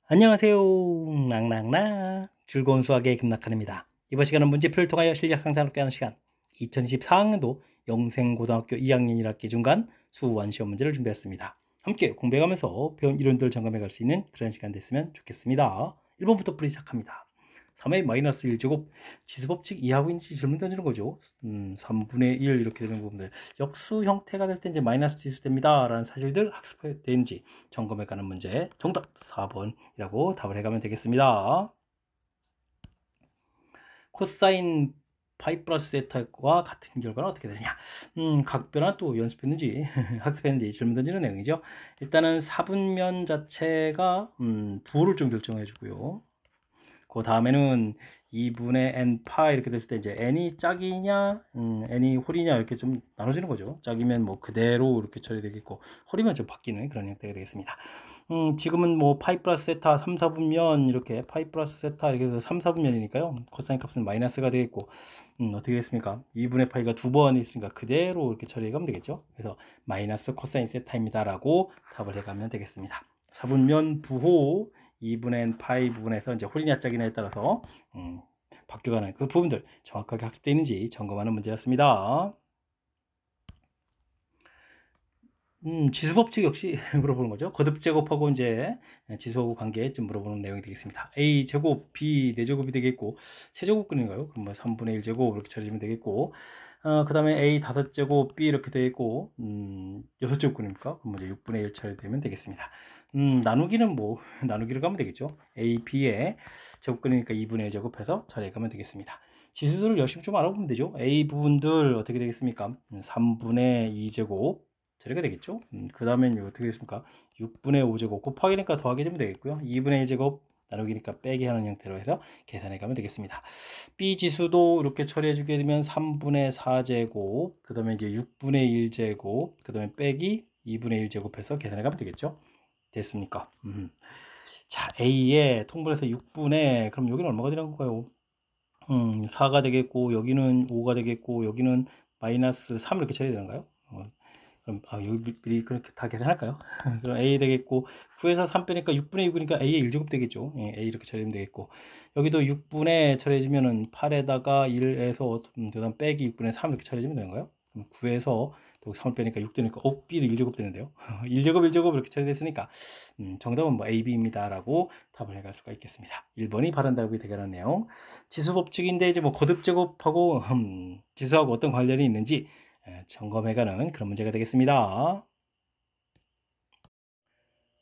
안녕하세요. 랑랑랑 즐거운 수학의 김낙한입니다. 이번 시간은 문제풀이를 통하여 실력 향상을 꾀하는 시간 2024학년도 영생고등학교 2학년 1학기 중간 수원 시험 문제를 준비했습니다. 함께 공부해가면서 배운 이론들 점검해 갈 수 있는 그런 시간 됐으면 좋겠습니다. 1번부터 풀이 시작합니다. 3의 마이너스 1제곱 지수법칙 이해하고 있는지 질문 던지는 거죠. 3분의 1 이렇게 되는 부분들 역수 형태가 될 때 이제 마이너스 지수됩니다 라는 사실들 학습되는지 점검해 가는 문제 정답 4번이라고 답을 해가면 되겠습니다. 코사인 파이 플러스 세타와 같은 결과는 어떻게 되느냐. 각변화 또 연습했는지 학습했는지 질문 던지는 내용이죠. 일단은 사분면 자체가 부호를 좀 결정해 주고요. 그 다음에는 2분의 n파 이렇게 됐을 때 이제 n이 짝이냐 n이 홀이냐 이렇게 좀 나눠지는 거죠. 짝이면 뭐 그대로 이렇게 처리되겠고 홀이면 좀 바뀌는 그런 형태가 되겠습니다. 지금은 뭐 파이 플러스 세타 3, 4분면 이렇게 파이 플러스 세타 이렇게 해서 3, 4분면이니까요. 코사인 값은 마이너스가 되겠고 어떻게 됐습니까? 2분의 파이가 두 번 있으니까 그대로 이렇게 처리해가면 되겠죠. 그래서 마이너스 코사인 세타입니다 라고 답을 해가면 되겠습니다. 4분면 부호 2분의 n 파이 부분에서 이제 홀이냐 짝이냐에 따라서 바뀌어가는 그 부분들 정확하게 학습되어 있는지 점검하는 문제였습니다. 지수법칙 역시 물어보는 거죠. 거듭 제곱하고 이제 지수하고 관계 좀 물어보는 내용이 되겠습니다. a 제곱 b 4제곱이 되겠고 세제곱근인가요? 그럼 뭐 3분의 1제곱 이렇게 처리하면 되겠고 그 다음에 a 5제곱 b 이렇게 되겠고 6제곱근입니까? 그럼 이제 6분의 1 처리되면 되겠습니다. 나누기는 뭐 나누기를 가면 되겠죠. a b의 제곱근이니까 2분의 1 제곱해서 처리해 가면 되겠습니다. 지수들을 열심히 좀 알아보면 되죠. a 부분들 어떻게 되겠습니까? 3분의 2제곱 처리가 되겠죠. 그 다음엔 어떻게 되겠습니까? 6분의 5제곱 곱하기니까 더하기 되면 되겠고요. 2분의 1제곱 나누기니까 빼기 하는 형태로 해서 계산해 가면 되겠습니다. B 지수도 이렇게 처리해 주게 되면 3분의 4제곱 그 다음에 이제 6분의 1제곱 그 다음에 빼기 2분의 1제곱 해서 계산해 가면 되겠죠. 됐습니까? 자, A에 통분해서 6분의 그럼 여기는 얼마가 되는 건가요? 4가 되겠고 여기는 5가 되겠고 여기는 마이너스 3 이렇게 처리해야 되는가요? 그럼 여기 미리 그렇게 다 계산할까요? 그럼 A 되겠고 9에서 3 빼니까 6분의 6이니까 A의 1제곱 되겠죠. 예, A 이렇게 처리하면 되겠고 여기도 6분의 처리해주면은 8에다가 1에서 그다음 빼기 6분의 3 이렇게 처리해주면 되는 거예요. 그럼 9에서 또 3을 빼니까 6 되니까 B도 1제곱 되는데요. 1제곱 1제곱 이렇게 처리됐으니까 정답은 뭐 A, B입니다 라고 답을 해갈 수가 있겠습니다. 1번이 바른 답이 되겠는 내용. 지수 법칙인데 이제 뭐 거듭 제곱하고 지수하고 어떤 관련이 있는지 점검해가는 그런 문제가 되겠습니다.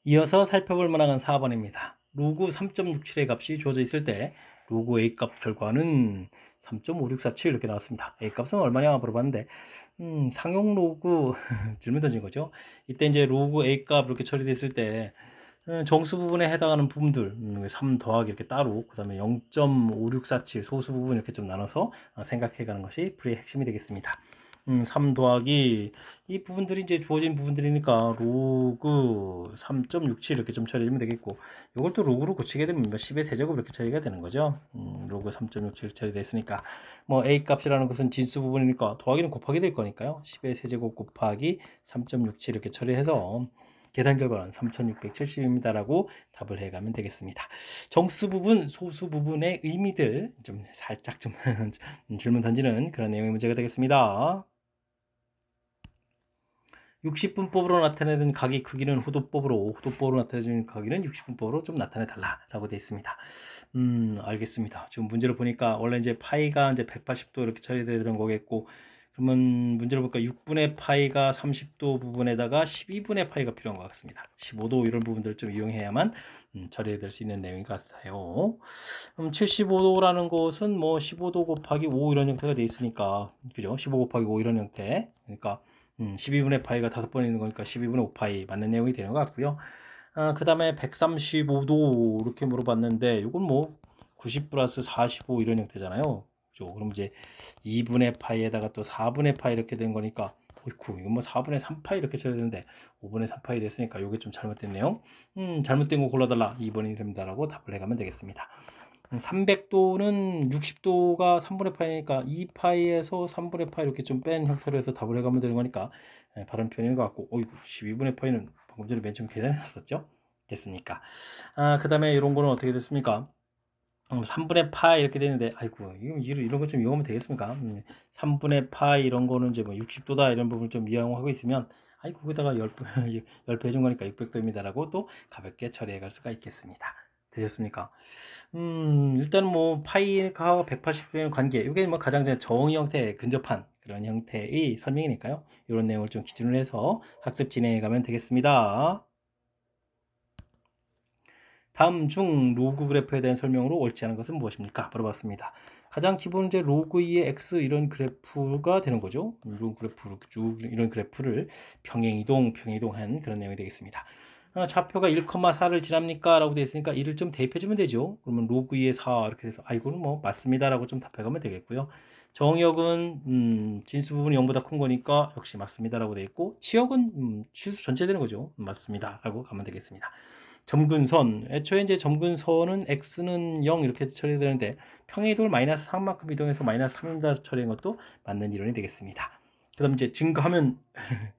이어서 살펴볼 문항은 4번입니다. 로그 3.67의 값이 주어져 있을 때 로그 A 값 결과는 3.5647 이렇게 나왔습니다. A 값은 얼마냐 물어봤는데 상용 로그 질문 던진 거죠. 이때 이제 로그 A 값 이렇게 처리됐을 때 정수 부분에 해당하는 부분들 3 더하기 이렇게 따로 그 다음에 0.5647 소수 부분 이렇게 좀 나눠서 생각해 가는 것이 풀이의 핵심이 되겠습니다. 3 더하기 이 부분들이 이제 주어진 부분들이니까 로그 3.67 이렇게 좀 처리해주면 되겠고 이걸 또 로그로 고치게 되면 10의 세제곱 이렇게 처리가 되는 거죠. 로그 3.67 처리됐으니까 뭐 A 값이라는 것은 진수 부분이니까 더하기는 곱하기 될 거니까요. 10의 세제곱 곱하기 3.67 이렇게 처리해서 계산 결과는 3670입니다 라고 답을 해가면 되겠습니다. 정수 부분, 소수 부분의 의미들 좀 살짝 좀 질문 던지는 그런 내용의 문제가 되겠습니다. 60분법으로 나타내는 각의 크기는 호도법으로 나타내주는 각의는 60분법으로 좀 나타내달라 라고 되어 있습니다. 알겠습니다. 지금 문제를 보니까 원래 이제 파이가 이제 180도 이렇게 처리되는 거겠고 그러면 문제를 보니까 6분의 파이가 30도 부분에다가 12분의 파이가 필요한 것 같습니다. 15도 이런 부분들을 좀 이용해야만 처리될 수 있는 내용인 것 같아요. 75도라는 것은 뭐 15도 곱하기 5 이런 형태가 되어 있으니까 그죠? 15 곱하기 5 이런 형태 그러니까 12분의 파이가 5번 있는 거니까 12분의 5파이 맞는 내용이 되는 것 같고요. 그 다음에 135도 이렇게 물어봤는데 이건 뭐 90 플러스 45 이런 형태잖아요. 그죠? 그럼 이제 2분의 파이에다가 또 4분의 파이 이렇게 된 거니까 어이쿠 이건 뭐 4분의 3파이 이렇게 쳐야 되는데 5분의 3파이 됐으니까 이게 좀 잘못됐네요. 잘못된 거 골라달라 2번이 됩니다 라고 답을 해가면 되겠습니다. 300도는 60도가 3분의 파이니까 2파이에서 3분의 파이 이렇게 좀 뺀 형태로 해서 답을 해가면 되는 거니까 바른 표현인 것 같고 12분의 파이는 방금 전에 맨 처음 계산해 놨었죠. 됐습니까? 그 다음에 이런 거는 어떻게 됐습니까? 3분의 파이 이렇게 되는데, 아이고, 이런 거 좀 이용하면 되겠습니까? 3분의 파이 이런 거는 이제 뭐 60도다 이런 부분을 좀 이용하고 있으면, 아이고, 거기다가 10배 해준 거니까 600도입니다라고 또 가볍게 처리해 갈 수가 있겠습니다. 되셨습니까? 일단 뭐 파이가 180도의 관계, 이게 뭐 가장 정의 형태에 근접한 그런 형태의 설명이니까요. 이런 내용을 좀 기준으로 해서 학습 진행해 가면 되겠습니다. 다음 중 로그 그래프에 대한 설명으로 옳지 않은 것은 무엇입니까? 물어봤습니다. 가장 기본은 이제 로그 2의 x 이런 그래프가 되는 거죠. 이런 그래프를 쭉 이런 그래프를 평행이동한 그런 내용이 되겠습니다. 좌표가 1,4를 지납니까? 라고 되어 있으니까 이를 좀 대입해 주면 되죠. 그러면 로그 2의 4 이렇게 돼서 이거는 뭐 맞습니다 라고 좀 답해 가면 되겠고요. 정역은 진수 부분이 0보다 큰 거니까 역시 맞습니다 라고 되어 있고, 치역은 실수 전체 되는 거죠. 맞습니다 라고 가면 되겠습니다. 점근선, 애초에 이제 점근선은 x는 0 이렇게 처리되는데 평행이동을 마이너스 3만큼 이동해서 마이너스 3입니다 처리한 것도 맞는 이론이 되겠습니다. 그 다음 이제 증가하면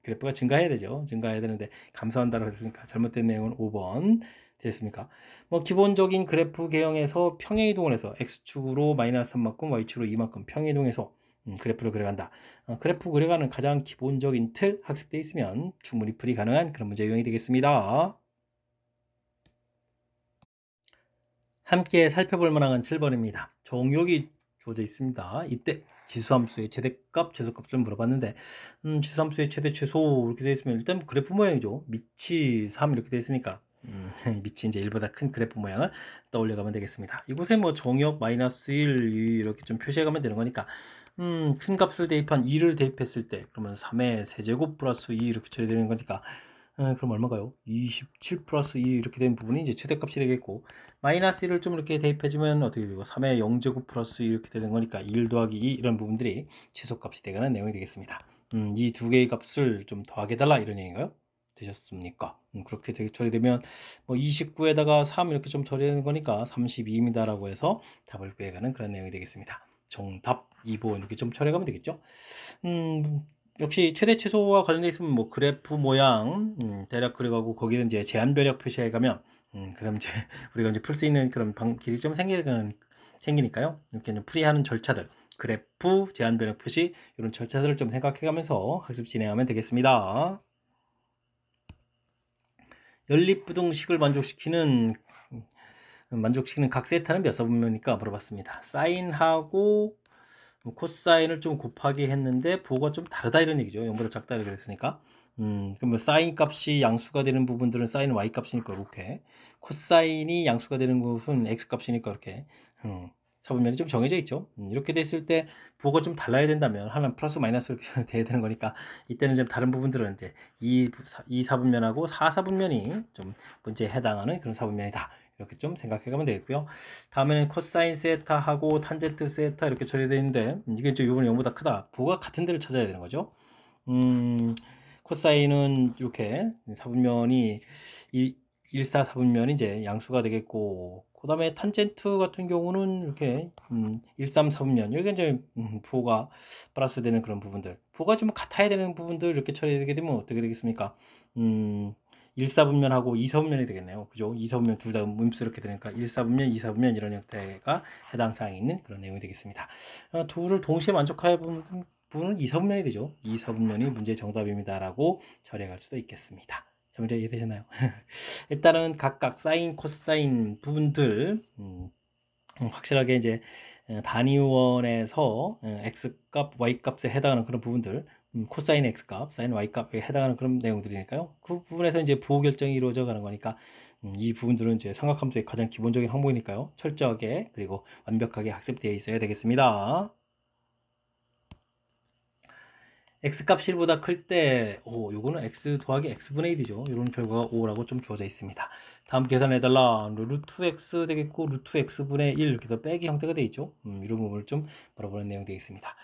그래프가 증가해야 되죠. 증가해야 되는데 감소한다고 했으니까 잘못된 내용은 5번 됐습니까? 뭐 기본적인 그래프 개형에서 평행이동을 해서 x축으로 마이너스 3만큼 y축으로 2만큼 평행이동해서 그래프를 그려간다. 그래프 그려가는 가장 기본적인 틀 학습되어 있으면 충분히 풀이 가능한 그런 문제 유형이 되겠습니다. 함께 살펴볼 만한 7번입니다. 정역이 주어져 있습니다. 이때 지수함수의 최대값, 최소값 좀 물어봤는데 지수함수의 최대, 최소 이렇게 되어 있으면 일단 그래프 모양이죠. 밑이 3 이렇게 되어 있으니까 밑이 이제 1보다 큰 그래프 모양을 떠올려 가면 되겠습니다. 이곳에 뭐 정역 마이너스 1 이렇게 좀 표시해 가면 되는 거니까 큰 값을 대입한 2를 대입했을 때 그러면 3의 세제곱 플러스 2 이렇게 쳐야 되는 거니까 그럼 얼마가요? 27 플러스 2 이렇게 된 부분이 이제 최대값이 되겠고, 마이너스 1을 좀 이렇게 대입해주면 어떻게 되고 3의 0제곱 플러스 2 이렇게 되는 거니까 1 더하기 2 이런 부분들이 최소값이 되가는 내용이 되겠습니다. 이 두 개의 값을 좀 더하게 달라 이런 얘기인가요? 되셨습니까? 그렇게 처리되면 뭐 29에다가 3 이렇게 좀 처리되는 거니까 32입니다 라고 해서 답을 구해가는 그런 내용이 되겠습니다. 정답 2번 이렇게 좀 처리하면 되겠죠. 역시 최대 최소와 관련돼 있으면 뭐 그래프 모양 대략 그려가고 거기는 이제 제한별역 표시해 가면 그다음 이제 우리가 이제 풀 수 있는 그런 길이 좀 생기니까요. 이렇게 풀이하는 절차들, 그래프, 제한별역 표시 이런 절차들을 좀 생각해 가면서 학습 진행하면 되겠습니다. 연립부등식을 만족시키는 각 세타는 몇 사분면입니까? 물어봤습니다. 사인하고 코사인을 좀 곱하기 했는데 부호가 좀 다르다 이런 얘기죠. 0보다 작다 이렇게 했으니까. 그러면 사인 값이 양수가 되는 부분들은 사인 y 값이니까 이렇게, 코사인이 양수가 되는 것은 x 값이니까 이렇게 사분면이 좀 정해져 있죠. 이렇게 됐을 때 부호가 좀 달라야 된다면 하나는 플러스 마이너스 이렇게 돼야 되는 거니까 이때는 좀 다른 부분들은 이제 이 사분면하고 4사분면이 좀 문제에 해당하는 그런 사분면이다. 이렇게 좀 생각해 가면 되겠고요. 다음에는 코사인 세타하고 탄젠트 세타 이렇게 처리되어 있는데 이게 좀 이번에 0보다 크다. 부호가 같은 데를 찾아야 되는 거죠. 코사인은 이렇게 사분면이 1사 사분면이 이제 양수가 되겠고, 그 다음에 탄젠트 같은 경우는 이렇게 1,3 사분면 여기가 이제 부호가 플러스 되는 그런 부분들, 부호가 좀 같아야 되는 부분들 이렇게 처리되게 되면 어떻게 되겠습니까? 1사분면하고 2사분면이 되겠네요. 그죠? 2사분면 둘 다 음수 이렇게 되니까 1사분면, 2사분면 이런 형태가 해당 사항이 있는 그런 내용이 되겠습니다. 둘을 동시에 만족하여 보는 부분은 2사분면이 되죠. 2사분면이 문제의 정답입니다라고 처리해 갈 수도 있겠습니다. 자, 문제 이해되셨나요? 일단은 각각 사인, 코사인 부분들 확실하게 이제 단위원에서 x값, y값에 해당하는 그런 부분들, 코사인 x값, 사인 y값에 해당하는 그런 내용들이니까요. 그 부분에서 이제 부호 결정이 이루어져 가는 거니까 이 부분들은 이제 삼각함수의 가장 기본적인 항목이니까요. 철저하게 그리고 완벽하게 학습되어 있어야 되겠습니다. x값이 1보다 클 때, 요거는 x 더하기 x분의 1이죠. 이런 결과가 5라고 좀 주어져 있습니다. 다음 계산해달라. 루트 x 되겠고, 루트 x분의 1 이렇게 해서 빼기 형태가 되어 있죠. 이런 부분을 좀 물어보는 내용이 되겠습니다.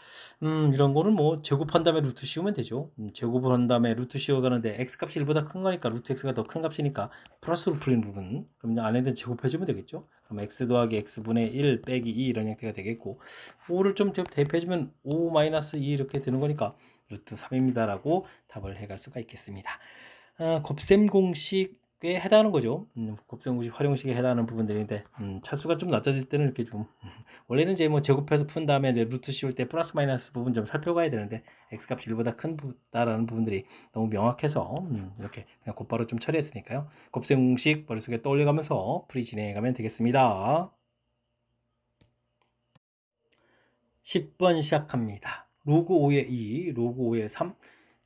이런 거는 뭐 제곱한 다음에 루트 씌우면 되죠. 제곱을 한 다음에 루트 씌워가는데 x값이 1보다 큰 거니까 루트 x가 더 큰 값이니까 플러스로 풀리는 부분. 그럼 안에다 제곱해주면 되겠죠. 그럼 x 더하기 x분의 1 빼기 2 이런 형태가 되겠고, 5를 좀 대입해주면 5 마이너스 2 이렇게 되는 거니까 루트 3입니다 라고 답을 해갈 수가 있겠습니다. 곱셈 공식 꽤 해당하는 거죠. 곱셈공식 활용식에 해당하는 부분들인데 차수가 좀 낮아질 때는 이렇게 좀 원래는 이제 뭐 제곱해서 푼 다음에 이제 루트 씌울 때 플러스 마이너스 부분 좀 살펴가야 되는데 x 값이 1보다 큰다라는 부분들이 너무 명확해서 이렇게 그냥 곧바로 좀 처리했으니까요. 곱셈공식 머릿속에 떠올려가면서 풀이 진행해가면 되겠습니다. 10번 시작합니다. 로그 5의 2, 로그 5의 3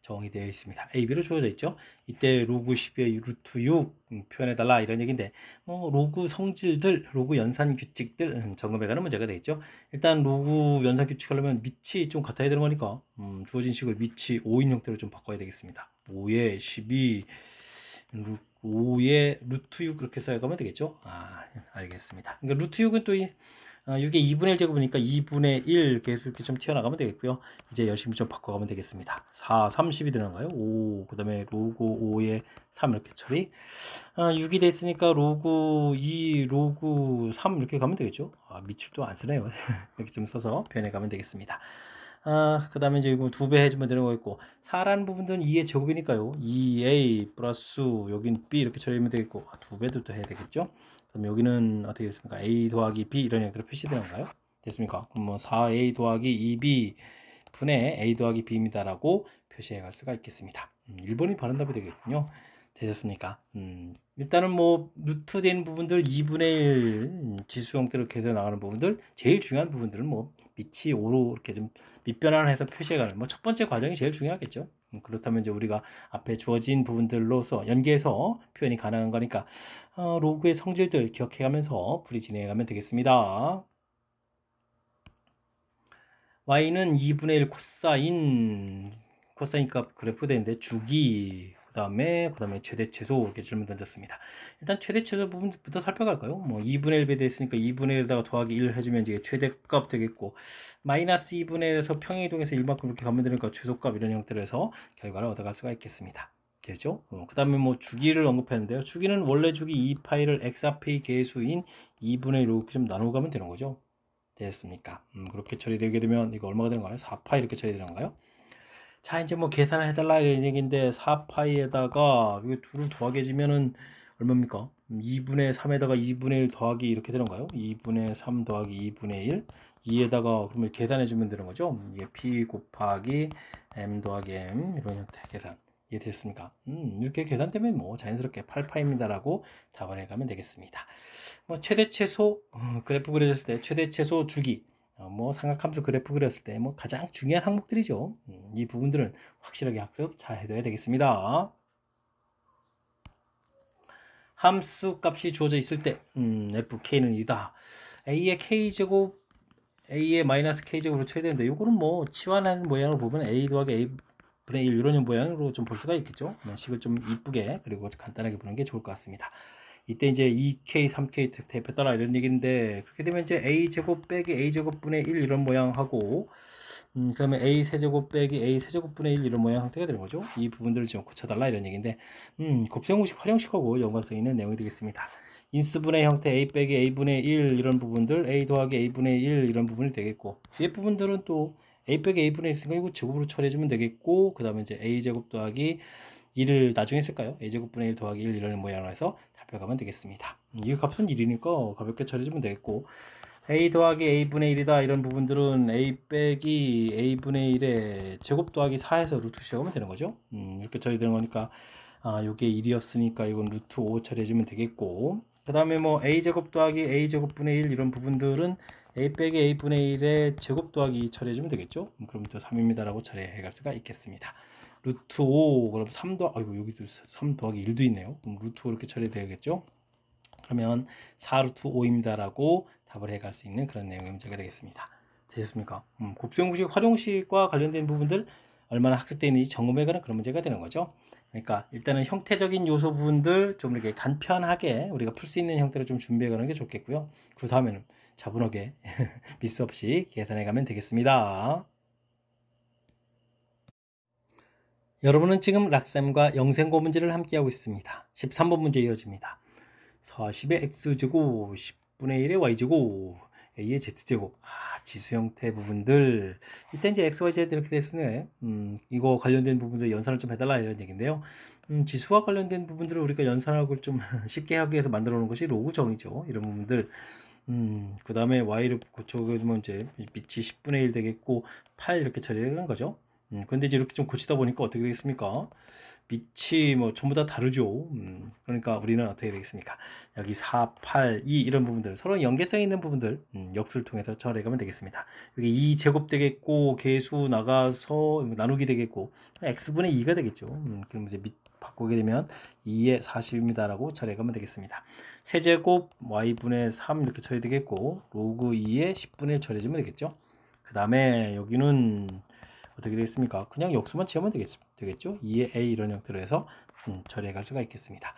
정의되어 있습니다. A, B로 주어져 있죠. 이때 로그 10의 루트 6 표현해달라 이런 얘기인데 로그 성질들, 로그 연산 규칙들 점검해가는 문제가 되겠죠. 일단 로그 연산 규칙 하려면 밑이 좀 같아야 되는 거니까 주어진 식을 밑이 5인 형태로 좀 바꿔야 되겠습니다. 5의 12 5의 루트 6 그렇게 써가면 되겠죠. 알겠습니다. 그러니까 루트 6은 또 6의 2분의 1 제곱이니까 2분의 1 계속 이렇게 좀 튀어나가면 되겠고요. 이제 열심히 좀 바꿔가면 되겠습니다. 4, 30이 들어가요. 5, 그 다음에 로그 5에 3 이렇게 처리. 6이 됐으니까 로그 2, 로그 3 이렇게 가면 되겠죠. 밑을 또 안 쓰네요. 이렇게 좀 써서 표현해 가면 되겠습니다. 그 다음에 이제 이거 2배 해주면 되는 거겠고 4라는 부분은 2의 제곱이니까요. 2a 플러스 여긴 b 이렇게 처리하면 되겠고 2배도 또 해야 되겠죠. 그럼 여기는 어떻게 됐습니까? a 더하기 b 이런 형태로 표시되는가요? 됐습니까? 그럼 뭐 4a 더하기 2b 분의 a 더하기 b입니다 라고 표시해 갈 수가 있겠습니다. 1번이 바른 답이 되겠군요. 되셨습니까? 일단은 뭐 루트 된 부분들 2분의 1 지수 형태로 계속 나가는 부분들 제일 중요한 부분들은 뭐 밑이 5로 이렇게 좀 밑변환을 해서 표시해가는 뭐 첫 번째 과정이 제일 중요하겠죠. 그렇다면 이제 우리가 앞에 주어진 부분들로서 연계해서 표현이 가능한 거니까 로그의 성질들 기억해가면서 풀이 진행해가면 되겠습니다. y는 2분의 1 코사인 값 그래프 되는데 주기 그 다음에 최대 최소 이렇게 질문 던졌습니다. 일단 최대 최소 부분부터 살펴갈까요? 뭐 2분의 1배 됐으니까 2분의 1에다가 더하기 1 해주면 이제 최대값 되겠고 마이너스 2분의 1에서 평행이동해서 1만큼 이렇게 가면 되니까 최소값 이런 형태로 해서 결과를 얻어갈 수가 있겠습니다. 되죠? 그 다음에 뭐 주기를 언급했는데요. 주기는 원래 주기 2파이를 x 앞의 개수인 2분의 1로 좀 나누고 가면 되는 거죠. 됐습니까? 그렇게 처리되게 되면 이거 얼마가 되는가요? 4파이 이렇게 처리되는가요? 자, 이제 뭐 계산을 해달라 이런 얘기인데 4파이에다가 이거 둘을 더하게 해주면은 얼마입니까? 2분의 3에다가 2분의 1 더하기 이렇게 되는가요? 2분의 3 더하기 2분의 1 2에다가 그러면 계산해주면 되는 거죠? 이게 p 곱하기 m 더하기 m 이런 형태 계산 이해됐습니까? 이렇게 계산되면 뭐 자연스럽게 8파입니다 라고 답을 해가면 되겠습니다. 뭐 최대 최소 그래프 그려졌을 때 최대 최소 주기 뭐 삼각함수 그래프 그렸을 때 뭐 가장 중요한 항목들이죠. 이 부분들은 확실하게 학습 잘 해둬야 되겠습니다. 함수 값이 주어져 있을 때 fk는 이다. a의 k제곱 a의 마이너스 k제곱으로 쳐야 되는데 이거는 뭐 치환한 모양으로 보면 a 더하기 a 분의 1 이런 모양으로 좀 볼 수가 있겠죠. 식을 좀 이쁘게 그리고 간단하게 보는 게 좋을 것 같습니다. 이때 이제 2k, 3k 대입했더라 이런 얘기인데 그렇게 되면 이제 a제곱 빼기 a제곱 분의 1 이런 모양하고 그러면 a 세제곱 빼기 a 세제곱 분의 1 이런 모양 형태가 되는 거죠. 이 부분들을 좀 고쳐달라 이런 얘기인데 곱셈공식 활용식하고 연관성 있는 내용이 되겠습니다. 인수분해 형태 a 빼기 a분의 1 이런 부분들 a 더하기 a분의 1 이런 부분이 되겠고 뒤에 부분들은 또 a 빼기 a분의 1 있으니까 이거 제곱으로 처리해주면 되겠고 그 다음에 이제 a제곱 더하기 1을 나중에 쓸까요? a제곱분의 1 더하기 1 이런 모양으로 해서 살펴가면 되겠습니다. 이 값은 1이니까 가볍게 처리해주면 되겠고 a 더하기 a분의 1이다 이런 부분들은 a 빼기 a분의 1에 제곱 더하기 4에서 루트 시작하면 되는 거죠. 이렇게 처리되는 거니까 요게 1이었으니까 이건 루트 5 처리해주면 되겠고 그 다음에 뭐 a제곱 더하기 a제곱분의 1 이런 부분들은 a 빼기 a분의 1에 제곱 더하기 2 처리해주면 되겠죠. 그럼 또 3입니다 라고 처리해 갈 수가 있겠습니다. 루트 5 그럼 3 더 아이고 여기도 3 더하기 1도 있네요. 그럼 루트 5 이렇게 처리되겠죠. 그러면 4 루트 5입니다 라고 답을 해 갈 수 있는 그런 내용의 문제가 되겠습니다. 되셨습니까? 곱셈공식 활용식과 관련된 부분들 얼마나 학습되어 있는지 점검해 가는 그런 문제가 되는 거죠. 그러니까 일단은 형태적인 요소 부분들 좀 이렇게 간편하게 우리가 풀 수 있는 형태로 좀 준비해 가는 게 좋겠고요. 그 다음에는 차분하게 미스 없이 계산해 가면 되겠습니다. 여러분은 지금 락쌤과 영생고 문제를 함께하고 있습니다. 13번 문제 이어집니다. 40의 x제곱 10분의 1의 y제곱 a의 z제곱 지수 형태 부분들 이때 이제 x, y, z 이렇게 됐으네 이거 관련된 부분들 연산을 좀 해달라 이런 얘기인데요. 지수와 관련된 부분들을 우리가 연산하고 좀 쉽게 하기 위해서 만들어 놓은 것이 로그 정이죠. 이런 부분들. 그 다음에 y를 고쳐보면 이제 밑이 10분의 1 되겠고 8 이렇게 처리되는 거죠. 근데 이제 이렇게 좀 고치다 보니까 어떻게 되겠습니까? 밑이 뭐 전부 다 다르죠. 그러니까 우리는 어떻게 되겠습니까? 여기 4, 8, 2 이런 부분들 서로 연계성 있는 부분들 역수를 통해서 처리하면 되겠습니다. 여기 2 제곱 되겠고 계수 나가서 나누기 되겠고 x분의 2가 되겠죠. 그럼 이제 밑 바꾸게 되면 2의 40입니다 라고 처리하면 되겠습니다. 세제곱 y분의 3 이렇게 처리되겠고 로그 2의 10분의 1 처리해주면 되겠죠. 그 다음에 여기는 어떻게 되겠습니까? 그냥 역수만 채우면 되겠죠. 2의 a 이런 형태로 해서 처리해 갈 수가 있겠습니다.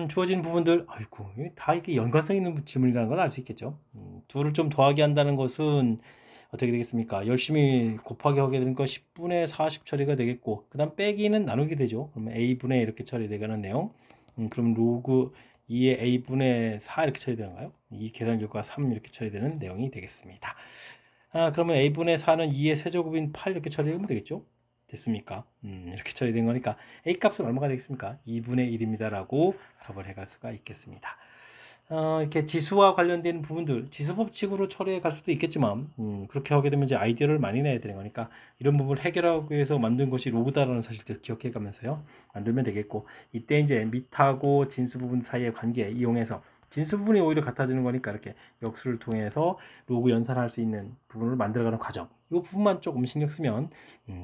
주어진 부분들, 아이고, 다 이게 연관성 있는 지문이라는 걸 알 수 있겠죠. 둘을 좀 더하기 한다는 것은 어떻게 되겠습니까? 열심히 곱하기 하게 되는 거 10분의 40 처리가 되겠고, 그 다음 빼기는 나누게 되죠. 그러면 a분의 이렇게 처리되는 내용. 그럼 로그 2의 a분의 4 이렇게 처리되는가요? 이 계산 결과 3 이렇게 처리되는 내용이 되겠습니다. 그러면 a분의 4는 2의 세제곱인 8 이렇게 처리하면 되겠죠? 됐습니까? 이렇게 처리된 거니까 a 값은 얼마가 되겠습니까? 2분의 1입니다 라고 답을 해갈 수가 있겠습니다. 이렇게 지수와 관련된 부분들 지수 법칙으로 처리해 갈 수도 있겠지만 그렇게 하게 되면 이제 아이디어를 많이 내야 되는 거니까 이런 부분을 해결하기 위해서 만든 것이 로그다라는 사실들 기억해 가면서요 만들면 되겠고, 이때 이제 밑하고 진수 부분 사이의 관계 이용해서 진수 부분이 오히려 같아지는 거니까 이렇게 역수를 통해서 로그 연산할 수 있는 부분을 만들어가는 과정, 이 부분만 조금 신경 쓰면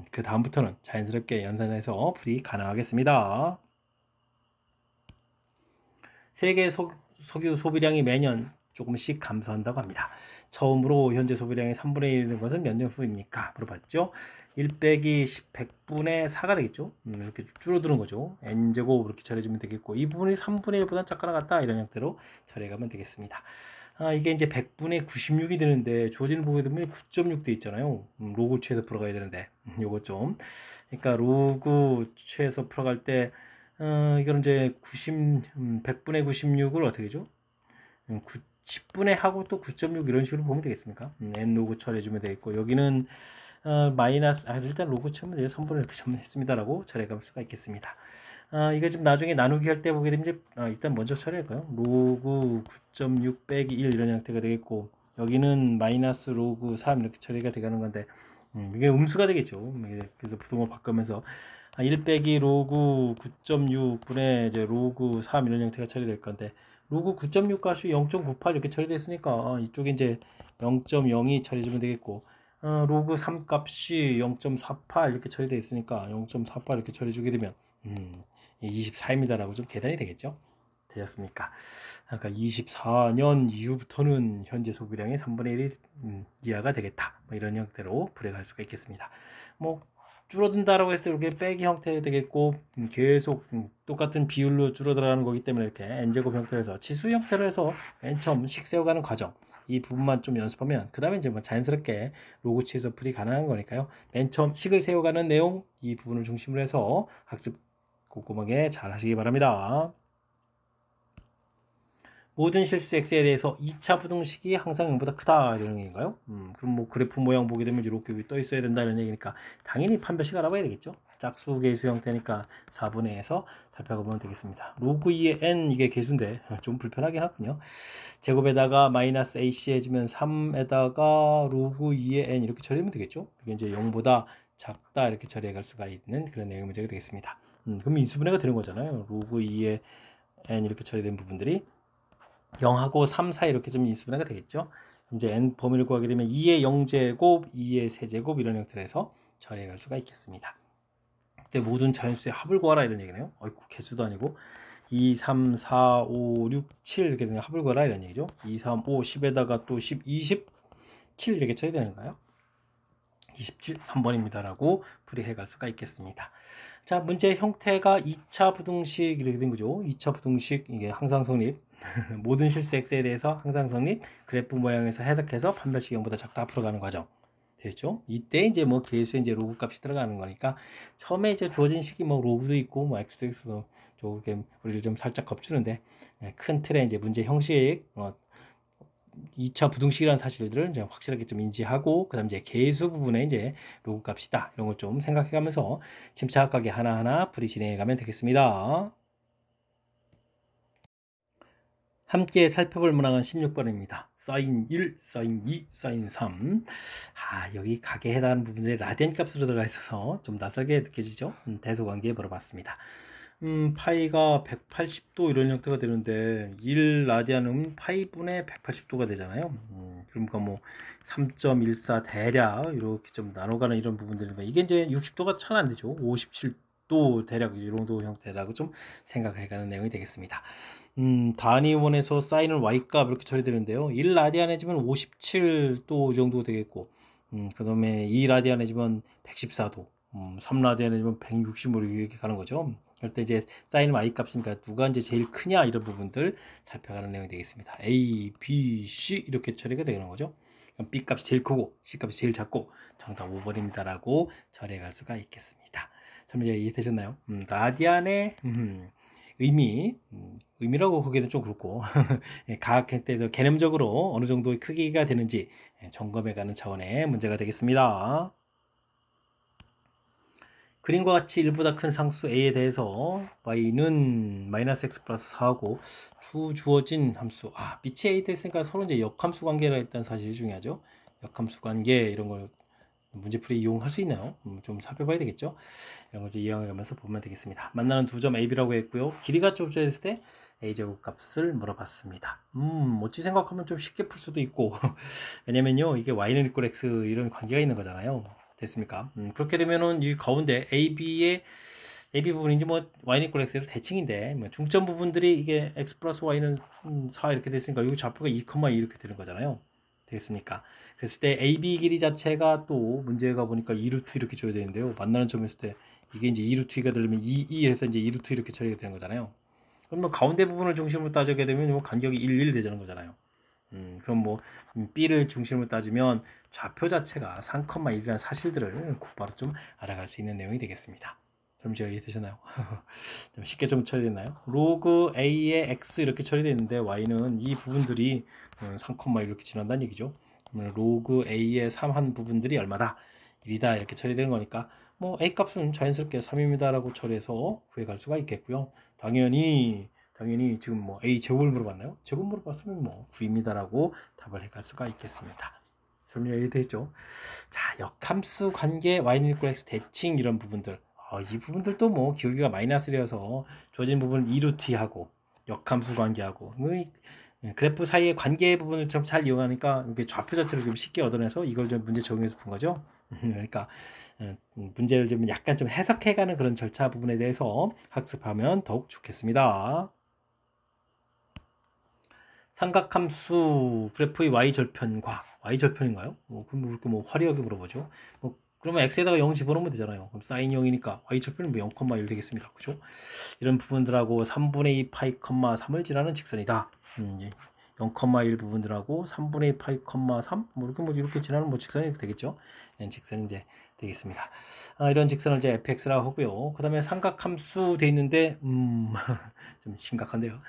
그 다음부터는 자연스럽게 연산해서 풀이 가능하겠습니다. 세계 석유 소비량이 매년 조금씩 감소한다고 합니다. 처음으로 현재 소비량의 3분의 1인 것은 몇 년 후입니까? 물어봤죠. 1 빼기 10, 100분의 4가 되겠죠. 이렇게 줄어드는 거죠. n제곱 이렇게 처리해주면 되겠고, 이 부분이 3분의 1보다 작거나 같다 이런 형태로 처리해가면 되겠습니다. 이게 이제 100분의 96이 되는데 주어지는 보게 되면 9.6 돼 있잖아요. 로그 취해서 풀어가야 되는데 요거 좀, 그러니까 로그 취해서 풀어갈 때 이거는 이제 100분의 96을 어떻게 죠? 10분의 하고 또 9.6 이런 식으로 보면 되겠습니까? n 로그 처리해주면 되겠고, 여기는 마이너스, 일단 로그 치면 돼요. 3분의 이렇게 처리했습니다 라고 처리해 갈 수가 있겠습니다. 이거 지금 나중에 나누기 할 때 보게 되면 이제 일단 먼저 처리할까요? 로그 9.6 빼기 1 이런 형태가 되겠고, 여기는 마이너스 로그 3 이렇게 처리가 되가는 건데 이게 음수가 되겠죠. 그래서 부동호 바꾸면서 1 빼기 로그 9.6분의 이제 로그 3 이런 형태가 처리될 건데, 로그 9.6 값이 0.98 이렇게 처리됐으니까 이쪽에 이제 0.02 처리해주면 되겠고, 로그 3 값이 0.48 이렇게 처리되어 있으니까 0.48 이렇게 처리해주게 되면 24입니다 라고 좀 계산이 되겠죠. 되셨습니까? 그러니까 24년 이후부터는 현재 소비량의 3분의 1 이하가 되겠다, 뭐 이런 형태로 풀어갈 수가 있겠습니다. 뭐 줄어든다라고 했을 때 이렇게 빼기 형태 되겠고, 계속 똑같은 비율로 줄어들어가는 거기 때문에 이렇게 n제곱 형태로 해서 지수 형태로 해서 맨 처음 식 세워가는 과정, 이 부분만 좀 연습하면 그 다음에 이제 뭐 자연스럽게 로그치에서 풀이 가능한 거니까요. 맨 처음 식을 세워가는 내용, 이 부분을 중심으로 해서 학습 꼼꼼하게 잘 하시기 바랍니다. 모든 실수 x에 대해서 2차 부등식이 항상 0보다 크다 이런 얘기인가요? 그럼 뭐 그래프 모양 보게 되면 이렇게 떠 있어야 된다는 얘기니까 당연히 판별식 알아봐야 되겠죠. 짝수 계수 형태니까 4분의 1에서 살펴보면 되겠습니다. 로그 2의 n, 이게 계수인데 좀 불편하긴 하군요. 제곱에다가 마이너스 ac 해주면 3에다가 로그 2의 n 이렇게 처리하면 되겠죠. 이게 이제 0보다 작다 이렇게 처리해 갈 수가 있는 그런 내용 문제가 되겠습니다. 그럼 인수분해가 되는 거잖아요. 로그 2의 n 이렇게 처리된 부분들이 0하고 3 사이 이렇게 좀 인수분해가 되겠죠. 이제 n 범위를 구하게 되면 2의 0제곱, 2의 세제곱 이런 형태로 해서 처리해 갈 수가 있겠습니다. 모든 자연수의 합을 구하라 이런 얘기네요. 어이구, 개수도 아니고 2, 3, 4, 5, 6, 7 이렇게 되면 합을 구하라 이런 얘기죠. 2, 3, 5, 10에다가 또 10, 27 이렇게 처리되는가요? 27, 3번입니다 라고 풀이해 갈 수가 있겠습니다. 자, 문제 형태가 2차 부등식 이렇게 된 거죠. 2차 부등식, 이게 항상 성립. 모든 실수 x에 대해서 항상 성립, 그래프 모양에서 해석해서 판별식 0보다 작다 앞으로 가는 과정 되죠. 이때 이제 뭐 계수에 이제 로그 값이 들어가는 거니까 처음에 이제 주어진 식이 뭐 로그도 있고 뭐 x도 있어서 저렇게 우리를 좀 살짝 겁주는데, 큰 틀에 이제 문제 형식 2차 부등식이라는 사실들을 이제 확실하게 좀 인지하고, 그 다음 이제 계수 부분에 이제 로그 값이다 이런 걸 좀 생각해 가면서 침착하게 하나하나 풀이 진행해 가면 되겠습니다. 함께 살펴볼 문항은 16번입니다. 사인 1, 사인 2, 사인 3. 여기 각에 해당하는 부분들이 라디안 값으로 들어가 있어서 좀 낯설게 느껴지죠? 대소관계 물어봤습니다. 파이가 180도 이런 형태가 되는데 1라디안은 파이분의 180도가 되잖아요. 그러니까 뭐 3.14 대략 이렇게 좀 나눠가는 이런 부분들인데, 이게 이제 60도가 잘 안 되죠. 57도 대략 이 정도 형태라고 좀 생각해가는 내용이 되겠습니다. 단위원에서 사인은 y값 이렇게 처리되는데요. 1라디안해지면 57도 정도 되겠고, 그 다음에 2라디안해지면 114도, 3라디안해지면 160도 이렇게 가는 거죠. 그럴 때 이제 사인 y 값이니까 누가 이제 제일 크냐 이런 부분들 살펴가는 내용이 되겠습니다. A, B, C 이렇게 처리가 되는 거죠. 그럼 B 값이 제일 크고 C 값이 제일 작고 정답 5번입니다라고 처리해 갈 수가 있겠습니다. 설명 이해되셨나요? 라디안의 의미라고 하기는 좀 그렇고 과학에서 개념적으로 어느 정도의 크기가 되는지 점검해 가는 차원의 문제가 되겠습니다. 그림과 같이 1보다 큰 상수 a에 대해서 y는 마이너스 x 플러스 4하고 주어진 함수 빛이 a에 대했으니까 서로 이제 역함수 관계가 있다는 사실이 중요하죠. 역함수 관계 이런 걸 문제풀이 이용할 수 있나요? 좀 살펴봐야 되겠죠. 이런 걸 이용하면서 보면 되겠습니다. 만나는 두 점 AB라고 했고요. 길이가 좁혀졌을 때 A제곱 값을 물어봤습니다. 어찌 생각하면 좀 쉽게 풀 수도 있고 왜냐면요 이게 Y는 이꼴 X 이런 관계가 있는 거잖아요. 됐습니까? 그렇게 되면은 이 가운데 AB 부분인지 뭐 Y는 이꼴 X에서 대칭인데 뭐 중점 부분들이 이게 X 플러스 Y는 4 이렇게 됐으니까 이 좌표가 2, 2 이렇게 되는 거잖아요. 되겠습니까? 그랬을 때 AB 길이 자체가 또 문제가 보니까 2루트 이렇게 줘야 되는데요. 만나는 점에서 때 이게 이제 2루트가 되려면 2에서 이제 2루트 이렇게 처리가 되는 거잖아요. 그럼 뭐 가운데 부분을 중심으로 따지게 되면 뭐 간격이 1, 1 되자는 거잖아요. 그럼 뭐 B를 중심으로 따지면 좌표 자체가 3,1이라는 사실들을 곧바로 좀 알아갈 수 있는 내용이 되겠습니다. 좀 이해되셨나요? 좀 쉽게 좀 처리됐나요? 로그 A의 X 이렇게 처리되어 있는데 Y는 이 부분들이 3, 이렇게 지난다는 얘기죠. 로그 A의 3 한 부분들이 얼마다? 1이다 이렇게 처리되는 거니까 뭐 A 값은 자연스럽게 3입니다 라고 처리해서 구해갈 수가 있겠고요. 당연히 지금 뭐 A 제곱을 물어봤나요? 제곱 물어봤으면 뭐 9입니다 라고 답을 해갈 수가 있겠습니다. 설명이 되죠? 자, 역함수 관계 Y는 이꼴 X 대칭 이런 부분들 이 부분들도 뭐 기울기가 마이너스라서 주어진 부분을 2루트하고 역함수 관계하고 그래프 사이의 관계 부분을 좀 잘 이용하니까 이렇게 좌표 자체를 좀 쉽게 얻어내서 이걸 좀 문제 적용해서 본 거죠. 그러니까 문제를 좀 약간 좀 해석해가는 그런 절차 부분에 대해서 학습하면 더욱 좋겠습니다. 삼각함수 그래프의 y절편과 y절편인가요? 그럼 뭐 화려하게 물어보죠. 그러면 x에다가 0 집어넣으면 되잖아요. 그럼 사인 0이니까 y절편은 0,1 되겠습니다. 그죠? 이런 부분들하고 3분의 2 파이, 3을 지나는 직선이다. 0,1 부분들하고 3분의 2 파이, 3 이렇게 지나는 뭐 직선이 되겠죠. 이런 직선이 이제 되겠습니다. 이런 직선을 이제 fx라고 하고요. 그 다음에 삼각함수 돼 있는데 좀 심각한데요.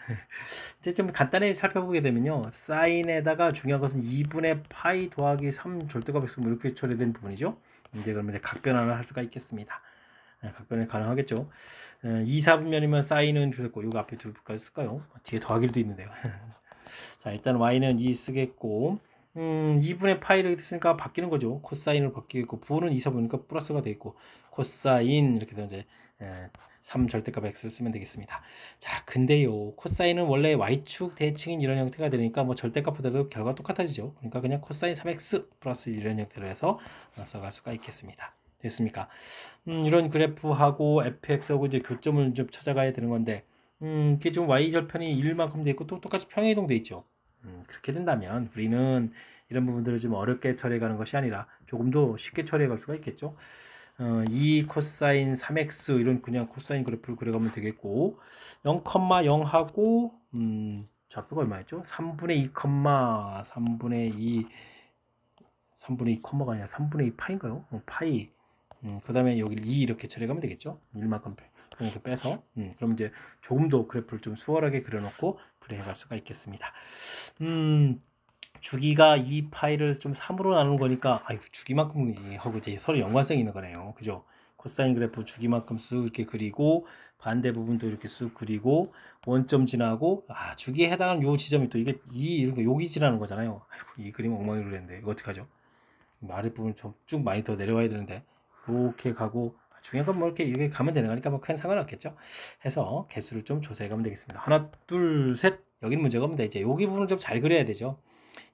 이제 좀 간단히 살펴보게 되면요. 사인에다가 중요한 것은 2분의 파이 더하기 3 절대값 x 뭐 이렇게 처리된 부분이죠. 이제 그러면 이제 각변환을 할 수가 있겠습니다. 각변이 가능하겠죠. 2, 4분면이면 사인은 됐고 이거 앞에 둘까지 쓸까요? 뒤에 더하기도 있는데요. 자, 일단 y는 2 쓰겠고 2분의 파이를 했으니까 바뀌는 거죠. 코사인으로 바뀌고 부호는 2, 4분이니까 플러스가 되어 있고 코사인 이렇게 해서 이제 3 절대값 x를 쓰면 되겠습니다. 자, 근데요. 코사인은 원래 y축 대칭인 이런 형태가 되니까 뭐 절대값보다도 결과가 똑같아지죠. 그러니까 그냥 코사인 3x 플러스 이런 형태로 해서 써갈 수가 있겠습니다. 됐습니까? 이런 그래프하고 fx하고 이제 교점을 좀 찾아가야 되는 건데 이게 지금 y절편이 1만큼 돼 있고 또 똑같이 평행이동 돼 있죠. 그렇게 된다면 우리는 이런 부분들을 좀 어렵게 처리해 가는 것이 아니라 조금 더 쉽게 처리해 갈 수가 있겠죠. 2 코사인 3x 이런 그냥 코사인 그래프를 그려가면 되겠고 0,0하고 좌표가 얼마였죠? 3분의 2, 3분의 2 가 아니라 3분의 2 파인가요? 파이 그 다음에 여기 2 이렇게 처리하면 되겠죠. 1만큼 이렇게 빼서 그럼 이제 조금 더 그래프를 좀 수월하게 그려놓고 풀이해 갈 수가 있겠습니다. 주기가 이 파이를 좀 3으로 나누는 거니까 아이고 주기만큼 하고 이제 서로 연관성이 있는 거네요. 그죠? 코사인 그래프 주기만큼 쑥 이렇게 그리고 반대 부분도 이렇게 쑥 그리고 원점 지나고 주기에 해당하는 요 지점이 또 이게 이렇게 여기 지나는 거잖아요. 아이고, 이 그림 엉망이 그랬는데 이거 어떡하죠? 아랫부분 좀 쭉 많이 더 내려와야 되는데 이렇게 가고 중요한 건 뭐 이렇게 가면 되는 거니까 뭐 큰 상관없겠죠. 해서 개수를 좀 조사해 가면 되겠습니다. 하나, 둘, 셋. 여기는 문제가 없는데 이제 여기 부분을 좀 잘 그려야 되죠.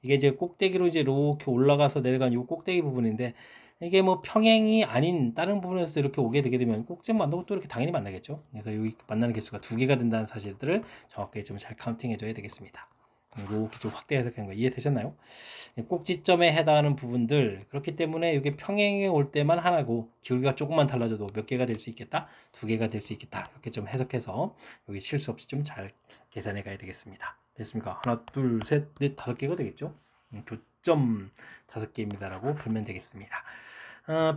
이게 이제 꼭대기로 이제 이렇게 올라가서 내려간 이 꼭대기 부분인데 이게 뭐 평행이 아닌 다른 부분에서 이렇게 오게 되게 되면 꼭지 만나고 또 이렇게 당연히 만나겠죠. 그래서 여기 만나는 개수가 2개가 된다는 사실들을 정확하게 좀 잘 카운팅해 줘야 되겠습니다. 이렇게 좀 확대 해석한 거 이해되셨나요? 꼭지점에 해당하는 부분들 그렇기 때문에 이게 평행에 올 때만 하나고 기울기가 조금만 달라져도 몇 개가 될 수 있겠다 2개가 될 수 있겠다 이렇게 좀 해석해서 여기 실수 없이 좀 잘 계산해 가야 되겠습니다. 됐습니까? 하나 둘셋넷 5개가 되겠죠. 교점 5개입니다 라고 풀면 되겠습니다.